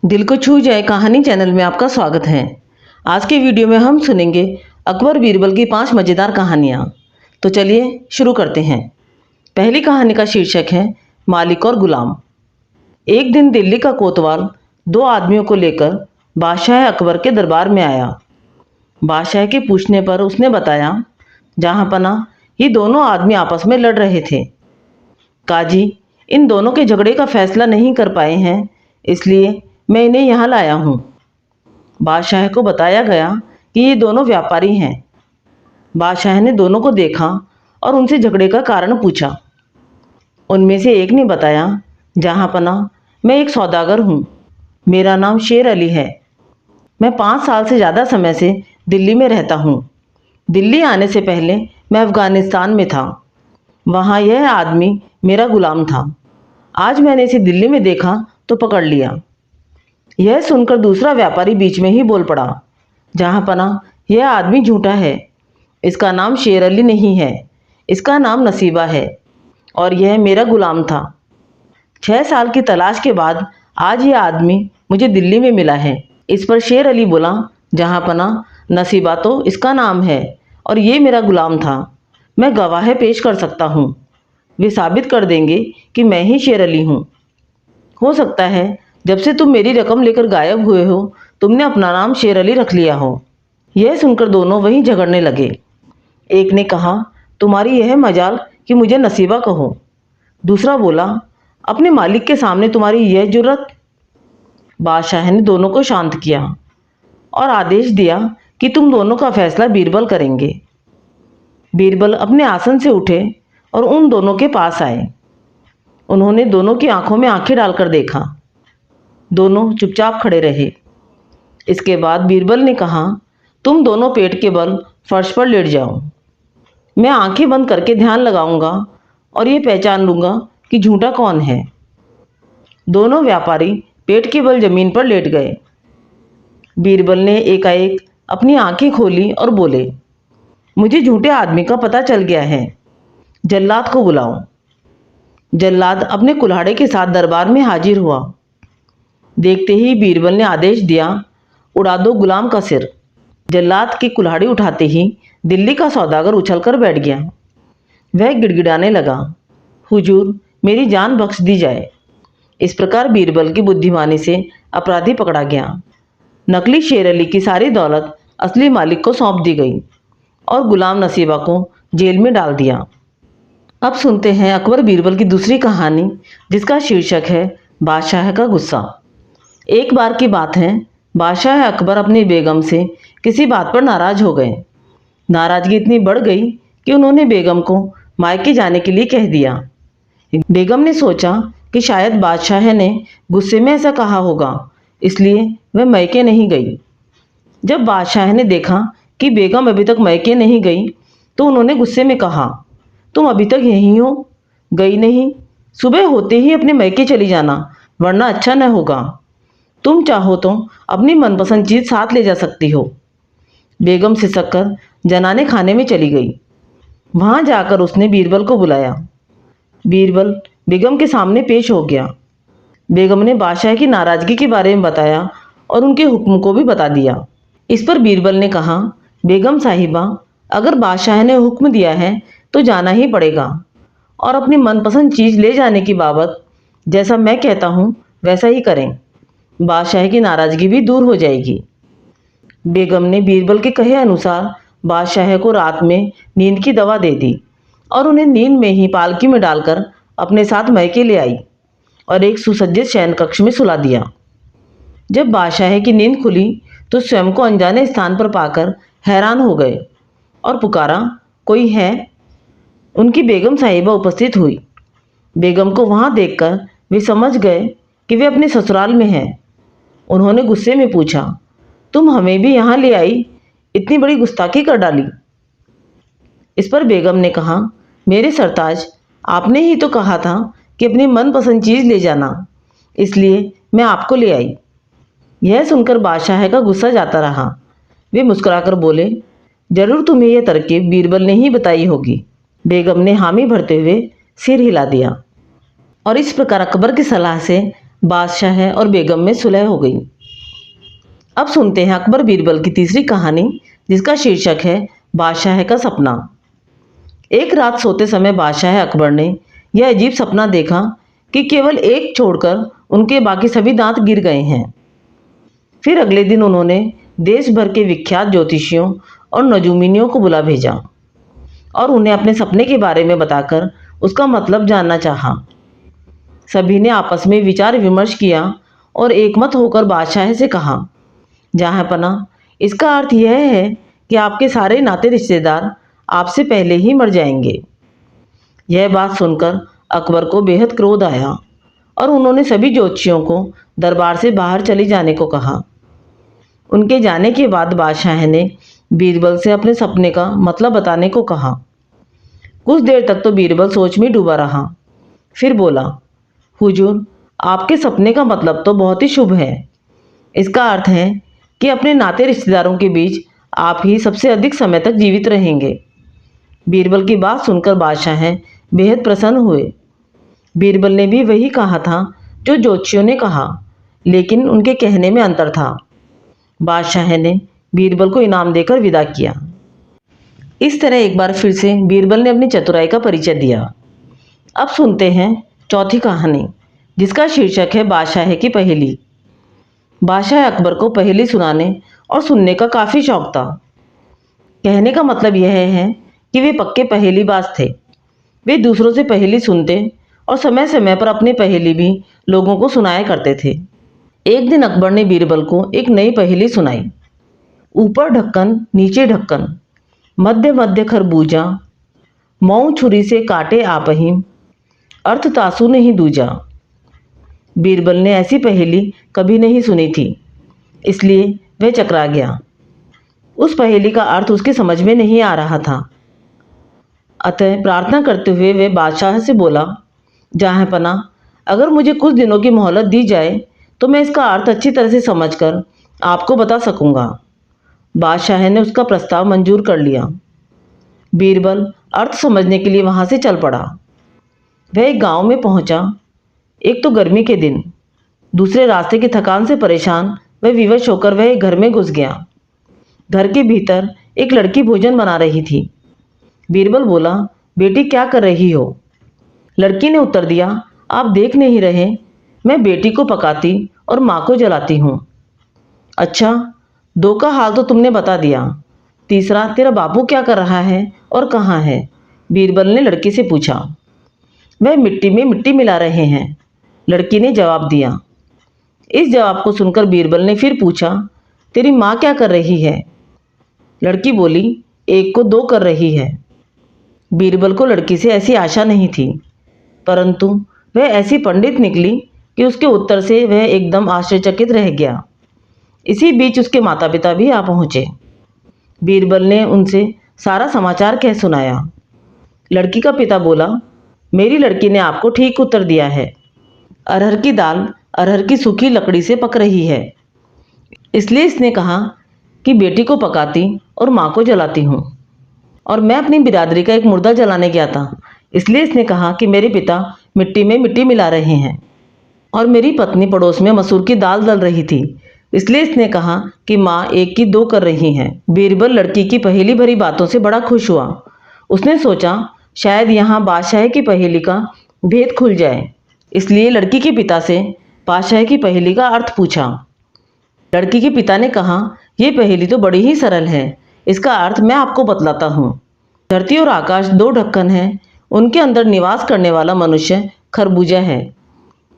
दिल को छू जाए कहानी चैनल में आपका स्वागत है। आज के वीडियो में हम सुनेंगे अकबर बीरबल की 5 मज़ेदार कहानियाँ। तो चलिए शुरू करते हैं। पहली कहानी का शीर्षक है मालिक और गुलाम। एक दिन दिल्ली का कोतवाल 2 आदमियों को लेकर बादशाह अकबर के दरबार में आया। बादशाह के पूछने पर उसने बताया, जहाँ पना ये दोनों आदमी आपस में लड़ रहे थे। काजी इन दोनों के झगड़े का फैसला नहीं कर पाए हैं, इसलिए मैं इन्हें यहाँ लाया हूँ। बादशाह को बताया गया कि ये दोनों व्यापारी हैं। बादशाह ने दोनों को देखा और उनसे झगड़े का कारण पूछा। उनमें से एक ने बताया, जहाँ पना मैं एक सौदागर हूँ, मेरा नाम शेर अली है। मैं 5 साल से ज़्यादा समय से दिल्ली में रहता हूँ। दिल्ली आने से पहले मैं अफ़गानिस्तान में था, वहाँ यह आदमी मेरा गुलाम था। आज मैंने इसे दिल्ली में देखा तो पकड़ लिया। यह सुनकर दूसरा व्यापारी बीच में ही बोल पड़ा, जहाँ पना यह आदमी झूठा है। इसका नाम शेर अली नहीं है, इसका नाम नसीबा है और यह मेरा गुलाम था। 6 साल की तलाश के बाद आज यह आदमी मुझे दिल्ली में मिला है। इस पर शेर अली बोला, जहाँ पना नसीबा तो इसका नाम है और ये मेरा गुलाम था। मैं गवाह पेश कर सकता हूँ, वे साबित कर देंगे कि मैं ही शेर अली हूँ। हो सकता है जब से तुम मेरी रकम लेकर गायब हुए हो, तुमने अपना नाम शेर अली रख लिया हो। यह सुनकर दोनों वहीं झगड़ने लगे। एक ने कहा, तुम्हारी यह मजाल कि मुझे नसीबा कहो। दूसरा बोला, अपने मालिक के सामने तुम्हारी यह जुर्रत। बादशाह ने दोनों को शांत किया और आदेश दिया कि तुम दोनों का फैसला बीरबल करेंगे। बीरबल अपने आसन से उठे और उन दोनों के पास आए। उन्होंने दोनों की आंखों में आंखें डालकर देखा। दोनों चुपचाप खड़े रहे। इसके बाद बीरबल ने कहा, तुम दोनों पेट के बल फर्श पर लेट जाओ। मैं आंखें बंद करके ध्यान लगाऊंगा और ये पहचान लूंगा कि झूठा कौन है। दोनों व्यापारी पेट के बल जमीन पर लेट गए। बीरबल ने एकाएक अपनी आंखें खोली और बोले, मुझे झूठे आदमी का पता चल गया है, जल्लाद को बुलाओ। जल्लाद अपने कुल्हाड़े के साथ दरबार में हाजिर हुआ। देखते ही बीरबल ने आदेश दिया, उड़ा दो गुलाम का सिर। जल्लाद की कुल्हाड़ी उठाते ही दिल्ली का सौदागर उछलकर बैठ गया। वह गिड़गिड़ाने लगा, हुजूर मेरी जान बख्श दी जाए। इस प्रकार बीरबल की बुद्धिमानी से अपराधी पकड़ा गया। नकली शेर अली की सारी दौलत असली मालिक को सौंप दी गई और गुलाम नसीबा को जेल में डाल दिया। अब सुनते हैं अकबर बीरबल की दूसरी कहानी, जिसका शीर्षक है बादशाह का गुस्सा। एक बार की बात है, बादशाह अकबर अपनी बेगम से किसी बात पर नाराज हो गए। नाराजगी इतनी बढ़ गई कि उन्होंने बेगम को मायके जाने के लिए कह दिया। बेगम ने सोचा कि शायद बादशाह ने गुस्से में ऐसा कहा होगा, इसलिए वह मायके नहीं गई। जब बादशाह ने देखा कि बेगम अभी तक मायके नहीं गई, तो उन्होंने गुस्से में कहा, तुम अभी तक यहीं हो, गई नहीं? सुबह होते ही अपने मायके चली जाना, वरना अच्छा न होगा। तुम चाहो तो अपनी मनपसंद चीज़ साथ ले जा सकती हो। बेगम सिसककर जनाने खाने में चली गई। वहाँ जाकर उसने बीरबल को बुलाया। बीरबल बेगम के सामने पेश हो गया। बेगम ने बादशाह की नाराज़गी के बारे में बताया और उनके हुक्म को भी बता दिया। इस पर बीरबल ने कहा, बेगम साहिबा, अगर बादशाह ने हुक्म दिया है तो जाना ही पड़ेगा और अपनी मनपसंद चीज़ ले जाने की बाबत जैसा मैं कहता हूँ वैसा ही करें। बादशाह की नाराज़गी भी दूर हो जाएगी। बेगम ने बीरबल के कहे अनुसार बादशाह को रात में नींद की दवा दे दी और उन्हें नींद में ही पालकी में डालकर अपने साथ मायके ले आई और एक सुसज्जित शयन कक्ष में सुला दिया। जब बादशाह की नींद खुली तो स्वयं को अनजाने स्थान पर पाकर हैरान हो गए और पुकारा, कोई है? उनकी बेगम साहिबा उपस्थित हुई। बेगम को वहाँ देखकर वे समझ गए कि वे अपने ससुराल में हैं। उन्होंने गुस्से में पूछा, तुम हमें भी यहाँ ले आई, इतनी बड़ी गुस्ताखी कर डाली। इस पर बेगम ने कहा, मेरे सरताज, आपने ही तो कहा था कि अपनी मनपसंद चीज़ ले जाना, इसलिए मैं आपको ले आई। यह सुनकर बादशाह का गुस्सा जाता रहा। वे मुस्कुराकर बोले, जरूर तुम्हें यह तरकीब बीरबल ने ही बताई होगी। बेगम ने हामी भरते हुए सिर हिला दिया और इस प्रकार अकबर की सलाह से बादशाह और बेगम में सुलह हो गई। अब सुनते हैं अकबर बीरबल की तीसरी कहानी, जिसका शीर्षक है बादशाह का सपना। एक रात सोते समय बादशाह अकबर ने यह अजीब सपना देखा कि केवल एक छोड़कर उनके बाकी सभी दांत गिर गए हैं। फिर अगले दिन उन्होंने देश भर के विख्यात ज्योतिषियों और नजूमिनियों को बुला भेजा और उन्हें अपने सपने के बारे में बताकर उसका मतलब जानना चाहा। सभी ने आपस में विचार विमर्श किया और एकमत होकर बादशाह से कहा, जहाँ पना, इसका अर्थ यह है कि आपके सारे नाते रिश्तेदार आपसे पहले ही मर जाएंगे। यह बात सुनकर अकबर को बेहद क्रोध आया और उन्होंने सभी ज्योतिषियों को दरबार से बाहर चले जाने को कहा। उनके जाने के बाद बादशाह ने बीरबल से अपने सपने का मतलब बताने को कहा। कुछ देर तक तो बीरबल सोच में डूबा रहा, फिर बोला, हुजूर, आपके सपने का मतलब तो बहुत ही शुभ है। इसका अर्थ है कि अपने नाते रिश्तेदारों के बीच आप ही सबसे अधिक समय तक जीवित रहेंगे। बीरबल की बात सुनकर बादशाह बेहद प्रसन्न हुए। बीरबल ने भी वही कहा था जो ज्योतिषियों ने कहा, लेकिन उनके कहने में अंतर था। बादशाह ने बीरबल को इनाम देकर विदा किया। इस तरह एक बार फिर से बीरबल ने अपनी चतुराई का परिचय दिया। अब सुनते हैं चौथी कहानी, जिसका शीर्षक है बादशाह की पहेली। बादशाह अकबर को पहेली सुनाने और सुनने का काफ़ी शौक था। कहने का मतलब यह है कि वे पक्के पहेलीबाज थे। वे दूसरों से पहेली सुनते और समय समय पर अपनी पहेली भी लोगों को सुनाया करते थे। एक दिन अकबर ने बीरबल को एक नई पहेली सुनाई। ऊपर ढक्कन नीचे ढक्कन, मध्य मध्य खरबूजा, मऊ छुरी से काटे आपही, अर्थ तासु नहीं दूजा। बीरबल ने ऐसी पहेली कभी नहीं सुनी थी, इसलिए वह चकरा गया। उस पहेली का अर्थ उसकी समझ में नहीं आ रहा था। अतः प्रार्थना करते हुए वह बादशाह से बोला, जहाँ पना, अगर मुझे कुछ दिनों की मोहलत दी जाए तो मैं इसका अर्थ अच्छी तरह से समझकर आपको बता सकूंगा। बादशाह ने उसका प्रस्ताव मंजूर कर लिया। बीरबल अर्थ समझने के लिए वहाँ से चल पड़ा। वह एक गांव में पहुंचा। एक तो गर्मी के दिन, दूसरे रास्ते की थकान से परेशान वह विवश होकर वह एक घर में घुस गया। घर के भीतर एक लड़की भोजन बना रही थी। बीरबल बोला, बेटी क्या कर रही हो? लड़की ने उत्तर दिया, आप देख नहीं रहे, मैं बेटी को पकाती और माँ को जलाती हूँ। अच्छा, दो का हाल तो तुमने बता दिया, तीसरा तेरा बापू क्या कर रहा है और कहाँ है? बीरबल ने लड़की से पूछा। वह मिट्टी में मिट्टी मिला रहे हैं, लड़की ने जवाब दिया। इस जवाब को सुनकर बीरबल ने फिर पूछा, तेरी माँ क्या कर रही है? लड़की बोली, एक को दो कर रही है। बीरबल को लड़की से ऐसी आशा नहीं थी, परंतु वह ऐसी पंडित निकली कि उसके उत्तर से वह एकदम आश्चर्यचकित रह गया। इसी बीच उसके माता पिता भी आ पहुँचे। बीरबल ने उनसे सारा समाचार कह सुनाया। लड़की का पिता बोला, मेरी लड़की ने आपको ठीक उत्तर दिया है। अरहर की दाल अरहर की सूखी लकड़ी से पक रही है, इसलिए इसने कहा कि बेटी को पकाती और माँ को जलाती हूँ। और मैं अपनी बिरादरी का एक मुर्दा जलाने गया था, इसलिए इसने कहा कि मेरे पिता मिट्टी में मिट्टी मिला रहे हैं। और मेरी पत्नी पड़ोस में मसूर की दाल दल रही थी, इसलिए इसने कहा कि माँ एक की दो कर रही हैं। बीरबल लड़की की पहेली भरी बातों से बड़ा खुश हुआ। उसने सोचा, शायद यहाँ बादशाह की पहेली का भेद खुल जाए, इसलिए लड़की के पिता से बादशाह की पहेली का अर्थ पूछा। लड़की के पिता ने कहा, ये पहेली तो बड़ी ही सरल है, इसका अर्थ मैं आपको बतलाता हूँ। धरती और आकाश दो ढक्कन हैं, उनके अंदर निवास करने वाला मनुष्य खरबूजा है।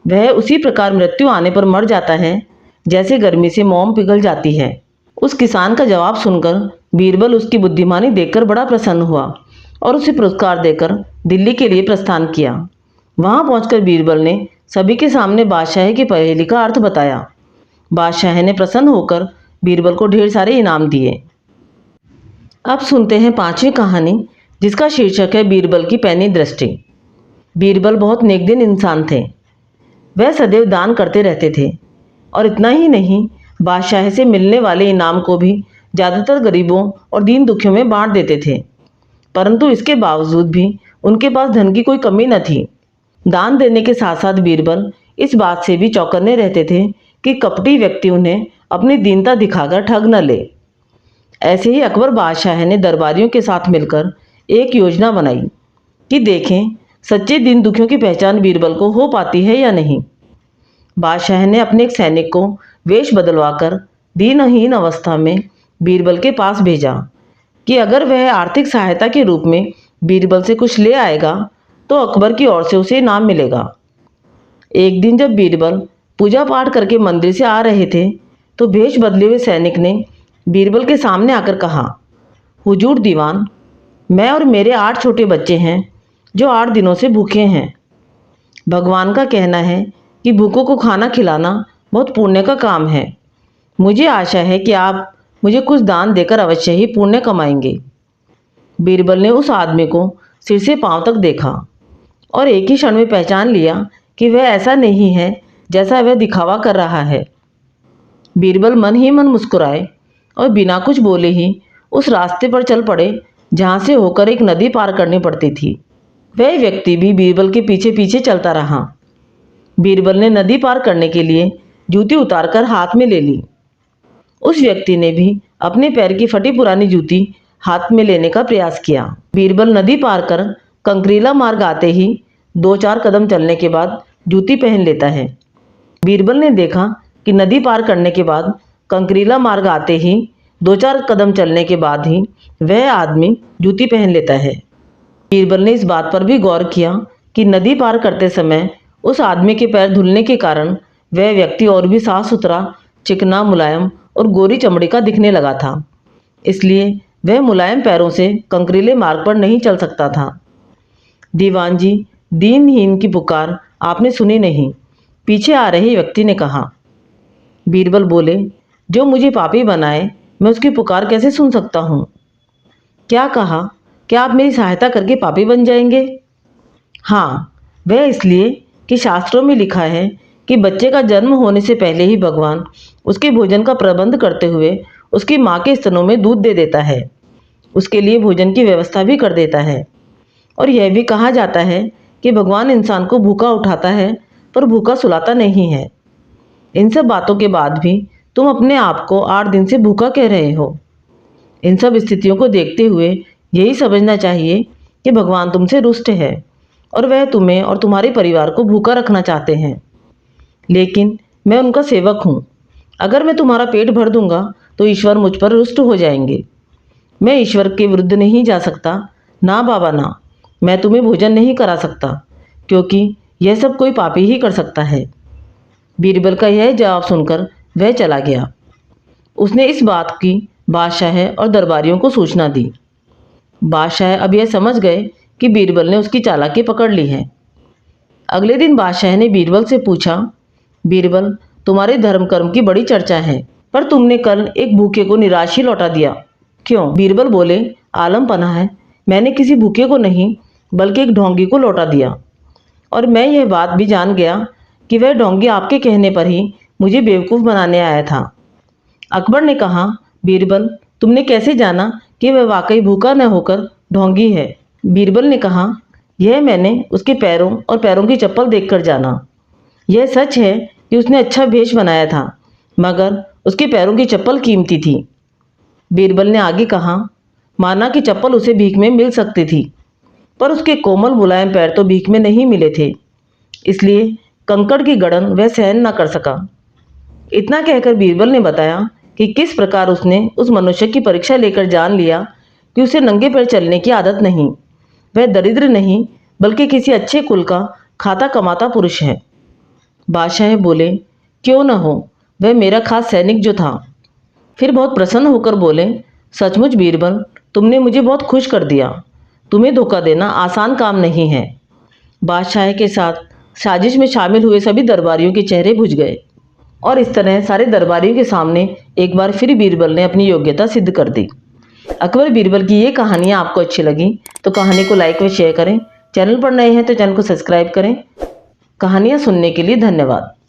वह उसी प्रकार मृत्यु आने पर मर जाता है जैसे गर्मी से मोम पिघल जाती है। उस किसान का जवाब सुनकर बीरबल उसकी बुद्धिमानी देखकर बड़ा प्रसन्न हुआ और उसे पुरस्कार देकर दिल्ली के लिए प्रस्थान किया। वहां पहुंचकर बीरबल ने सभी के सामने बादशाह की पहेली का अर्थ बताया। बादशाह ने प्रसन्न होकर बीरबल को ढेर सारे इनाम दिए। अब सुनते हैं पांचवी कहानी, जिसका शीर्षक है बीरबल की पैनी दृष्टि। बीरबल बहुत नेकदिन इंसान थे। वह सदैव दान करते रहते थे और इतना ही नहीं, बादशाह से मिलने वाले इनाम को भी ज़्यादातर गरीबों और दीन दुखियों में बांट देते थे। परंतु इसके बावजूद भी उनके पास धन की कोई कमी न थी। दान देने के साथ साथ बीरबल इस बात से भी चौकन्ने रहते थे कि कपटी व्यक्ति उन्हें अपनी दीनता दिखाकर ठग न ले। ऐसे ही अकबर बादशाह ने दरबारियों के साथ मिलकर एक योजना बनाई कि देखें सच्चे दीन दुखियों की पहचान बीरबल को हो पाती है या नहीं। बादशाह ने अपने एक सैनिक को वेश बदलवाकर दीनहीन अवस्था में बीरबल के पास भेजा कि अगर वह आर्थिक सहायता के रूप में बीरबल से कुछ ले आएगा तो अकबर की ओर से उसे इनाम मिलेगा। एक दिन जब बीरबल पूजा पाठ करके मंदिर से आ रहे थे तो भेष बदले हुए सैनिक ने बीरबल के सामने आकर कहा, हुजूर दीवान, मैं और मेरे 8 छोटे बच्चे हैं जो 8 दिनों से भूखे हैं। भगवान का कहना है कि भूखों को खाना खिलाना बहुत पुण्य का काम है। मुझे आशा है कि आप मुझे कुछ दान देकर अवश्य ही पुण्य कमाएंगे। बीरबल ने उस आदमी को सिर से पांव तक देखा और एक ही क्षण में पहचान लिया कि वह ऐसा नहीं है जैसा वह दिखावा कर रहा है। बीरबल मन ही मन मुस्कुराए और बिना कुछ बोले ही उस रास्ते पर चल पड़े जहाँ से होकर एक नदी पार करनी पड़ती थी। वह व्यक्ति भी बीरबल के पीछे पीछे चलता रहा। बीरबल ने नदी पार करने के लिए जूती उतारकर हाथ में ले ली। उस व्यक्ति ने भी अपने पैर की फटी पुरानी जूती हाथ में लेने का प्रयास किया। बीरबल नदी पार कर कंकरीला मार्ग आते ही 2-4 कदम चलने के बाद जूती पहन लेता है। बीरबल ने देखा कि नदी पार करने के बाद कंकरीला मार्ग आते ही 2-4 कदम चलने के बाद ही वह आदमी जूती पहन लेता है। बीरबल ने इस बात पर भी गौर किया कि नदी पार करते समय उस आदमी के पैर धुलने के कारण वह व्यक्ति और भी साफ सुथरा, चिकना, मुलायम और गोरी चमड़ी का दिखने लगा था। इसलिए वह मुलायम पैरों से कंकरीले मार्ग पर नहीं चल सकता था। दीवान जी, दीनहीन की पुकार आपने सुनी नहीं, पीछे आ रहे व्यक्ति ने कहा। बीरबल बोले, जो मुझे पापी बनाए मैं उसकी पुकार कैसे सुन सकता हूँ? क्या कहा? क्या आप मेरी सहायता करके पापी बन जाएंगे? हाँ, वह इसलिए कि शास्त्रों में लिखा है कि बच्चे का जन्म होने से पहले ही भगवान उसके भोजन का प्रबंध करते हुए उसकी माँ के स्तनों में दूध दे देता है, उसके लिए भोजन की व्यवस्था भी कर देता है। और यह भी कहा जाता है कि भगवान इंसान को भूखा उठाता है पर भूखा सुलाता नहीं है। इन सब बातों के बाद भी तुम अपने आप को 8 दिन से भूखा कह रहे हो। इन सब स्थितियों को देखते हुए यही समझना चाहिए कि भगवान तुमसे रुष्ट है और वह तुम्हें और तुम्हारे परिवार को भूखा रखना चाहते हैं। लेकिन मैं उनका सेवक हूँ। अगर मैं तुम्हारा पेट भर दूंगा तो ईश्वर मुझ पर रुष्ट हो जाएंगे। मैं ईश्वर के विरुद्ध नहीं जा सकता। ना बाबा ना, मैं तुम्हें भोजन नहीं करा सकता, क्योंकि यह सब कोई पापी ही कर सकता है। बीरबल का यह जवाब सुनकर वह चला गया। उसने इस बात की बादशाह और दरबारियों को सूचना दी। बादशाह अब यह समझ गए कि बीरबल ने उसकी चालाकी पकड़ ली है। अगले दिन बादशाह ने बीरबल से पूछा, बीरबल, तुम्हारे धर्म कर्म की बड़ी चर्चा है, पर तुमने कल एक भूखे को निराश ही लौटा दिया, क्यों? बीरबल बोले, आलम पना है, मैंने किसी भूखे को नहीं बल्कि एक ढोंगी को लौटा दिया। और मैं यह बात भी जान गया कि वह ढोंगी आपके कहने पर ही मुझे बेवकूफ़ बनाने आया था। अकबर ने कहा, बीरबल, तुमने कैसे जाना कि वह वाकई भूखा न होकर ढोंगी है? बीरबल ने कहा, यह मैंने उसके पैरों और पैरों की चप्पल देखकर जाना। यह सच है कि उसने अच्छा भेष बनाया था, मगर उसके पैरों की चप्पल कीमती थी। बीरबल ने आगे कहा, माना कि चप्पल उसे भीख में मिल सकती थी, पर उसके कोमल मुलायम पैर तो भीख में नहीं मिले थे, इसलिए कंकड़ की गड़न वह सहन न कर सका। इतना कहकर बीरबल ने बताया कि किस प्रकार उसने उस मनुष्य की परीक्षा लेकर जान लिया कि उसे नंगे पैर चलने की आदत नहीं, वह दरिद्र नहीं बल्कि किसी अच्छे कुल का खाता कमाता पुरुष है। बादशाह बोले, क्यों न हो, वह मेरा खास सैनिक जो था। फिर बहुत प्रसन्न होकर बोले, सचमुच बीरबल, तुमने मुझे बहुत खुश कर दिया। तुम्हें धोखा देना आसान काम नहीं है। बादशाह के साथ साजिश में शामिल हुए सभी दरबारियों के चेहरे बुझ गए और इस तरह सारे दरबारियों के सामने एक बार फिर बीरबल ने अपनी योग्यता सिद्ध कर दी। अकबर बीरबल की ये कहानियाँ आपको अच्छी लगी तो कहानी को लाइक व शेयर करें। चैनल पर नए हैं तो चैनल को सब्सक्राइब करें। कहानियाँ सुनने के लिए धन्यवाद।